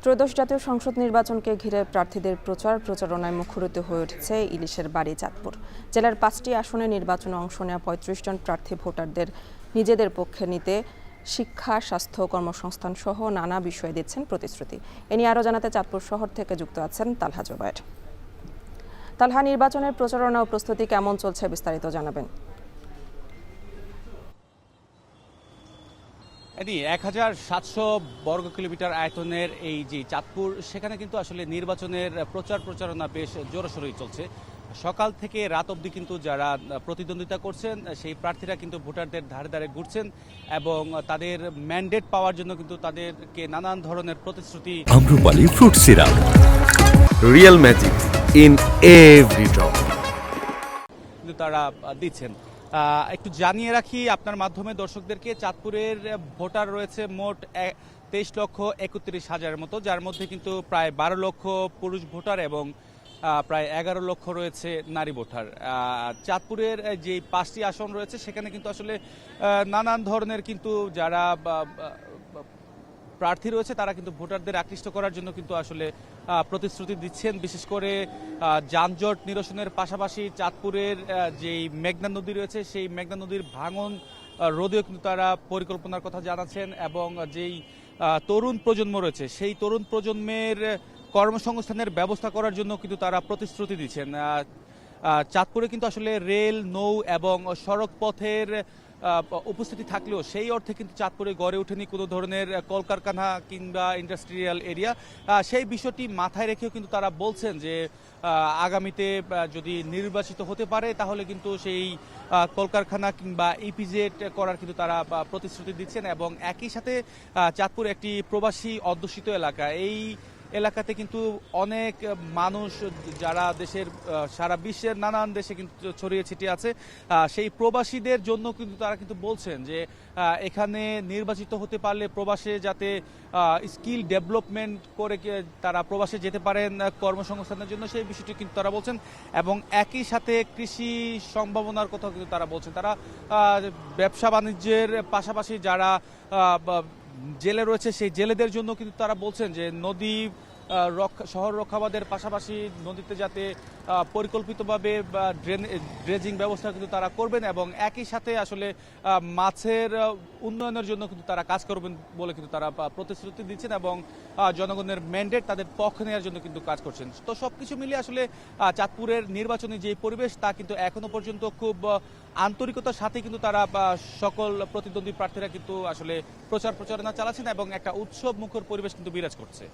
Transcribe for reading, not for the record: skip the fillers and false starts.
ত্রয়োদশ জাতীয় সংসদ নির্বাচনকে ঘিরে প্রার্থীদের প্রচারণায় মুখরিত হয়ে উঠেছে ইলিশের বাড়ি চাঁদপুর। জেলার 5টি আসনে নির্বাচনে অংশ নেওয়া ৩৫ জন প্রার্থী ভোটারদের নিজেদের পক্ষে নিতে শিক্ষা, স্বাস্থ্য, কর্মসংস্থান সহ নানা বিষয়ে দিচ্ছেন প্রতিশ্রুতি। এ নিয়ে আরও জানাতে চাঁদপুর শহর থেকে যুক্ত আছেন তালহা জোবায়ের। তালহা, নির্বাচনের প্রচারণা ও প্রস্তুতি কেমন চলছে বিস্তারিত জানাবেন। ১,৭০০ বর্গ কিলোমিটার আয়তনের এই যে চাঁদপুর, সেখানে কিন্তু আসলে নির্বাচনের প্রচারণা বেশ জোরসোরই চলছে। সকাল থেকে রাত অবধি কিন্তু যারা প্রতিদ্বন্দ্বিতা করছেন সেই প্রার্থীরা কিন্তু ভোটারদের ধারে ধারে ঘুরছেন এবং তাদের ম্যান্ডেট পাওয়ার জন্য কিন্তু তাদেরকে নানান ধরনের প্রতিশ্রুতি Amrapali fruit syrup, real magic in every drop কিন্তু তারা দিচ্ছেন। একটু জানিয়ে রাখি আপনার মাধ্যমে দর্শকদেরকে, চাঁদপুরের ভোটার রয়েছে মোট 23,31,000 মতো, যার মধ্যে কিন্তু প্রায় 12 লক্ষ পুরুষ ভোটার এবং প্রায় 11 লক্ষ রয়েছে নারী ভোটার। চাঁদপুরের যে 5টি আসন রয়েছে সেখানে কিন্তু আসলে নানান ধরনের কিন্তু যারা প্রার্থী রয়েছে তারা কিন্তু ভোটারদের আকৃষ্ট করার জন্য কিন্তু আসলে প্রতিশ্রুতি দিচ্ছেন। বিশেষ করে যানজট নিরসনের পাশাপাশি চাঁদপুরের যেই মেঘনা নদী রয়েছে সেই মেঘনা নদীর ভাঙন রোধেও কিন্তু তারা পরিকল্পনার কথা জানাচ্ছেন এবং যেই তরুণ প্রজন্ম রয়েছে সেই তরুণ প্রজন্মের কর্মসংস্থানের ব্যবস্থা করার জন্য কিন্তু তারা প্রতিশ্রুতি দিচ্ছেন। চাঁদপুরে কিন্তু আসলে রেল, নৌ এবং সড়ক পথের উপস্থিতি থাকলেও সেই অর্থে কিন্তু চাঁদপুরে গড়ে ওঠেনি কোনো ধরনের কলকারখানা কিংবা ইন্ডাস্ট্রিয়াল এরিয়া। সেই বিষয়টি মাথায় রেখেও কিন্তু তারা বলছেন যে আগামীতে যদি নির্বাচিত হতে পারে তাহলে কিন্তু সেই কলকারখানা কিংবা ইপিজেড করার কিন্তু তারা প্রতিশ্রুতি দিচ্ছেন এবং একই সাথে চাঁদপুর একটি প্রবাসী অধ্যুষিত এলাকা। এই এলাকাতে কিন্তু অনেক মানুষ যারা দেশের সারা বিশ্বের নানান দেশে কিন্তু ছড়িয়ে ছিটিয়ে আছে, সেই প্রবাসীদের জন্য কিন্তু তারা কিন্তু বলছেন যে এখানে নির্বাচিত হতে পারলে প্রবাসে যাতে স্কিল ডেভেলপমেন্ট করে তারা প্রবাসে যেতে পারেন কর্মসংস্থানের জন্য, সেই বিষয়টি কিন্তু তারা বলছেন এবং একই সাথে কৃষি সম্ভাবনার কথা কিন্তু তারা বলছেন। তারা ব্যবসা বাণিজ্যের পাশাপাশি যারা জেলে রয়েছে সেই জেলেদের জন্য কিন্তু তারা বলছেন যে নদী শহর রক্ষাবাদের পাশাপাশি নদীতে যাতে পরিকল্পিতভাবে ড্রেজিং ব্যবস্থা কিন্তু তারা করবেন এবং একই সাথে আসলে মাছের উন্নয়নের জন্য কিন্তু তারা কাজ করবেন বলে কিন্তু তারা প্রতিশ্রুতি দিচ্ছেন এবং জনগণের ম্যান্ডেট তাদের পক্ষে নেওয়ার জন্য কিন্তু কাজ করছেন। তো সবকিছু মিলিয়ে আসলে চাঁদপুরের নির্বাচনী যে পরিবেশ তা কিন্তু এখনো পর্যন্ত খুব আন্তরিকতার সাথে কিন্তু তারা সকল প্রতিদ্বন্দ্বী প্রার্থীরা কিন্তু আসলে প্রচারণা চালাচ্ছেন এবং একটা উৎসব মুখর পরিবেশ কিন্তু বিরাজ করছে।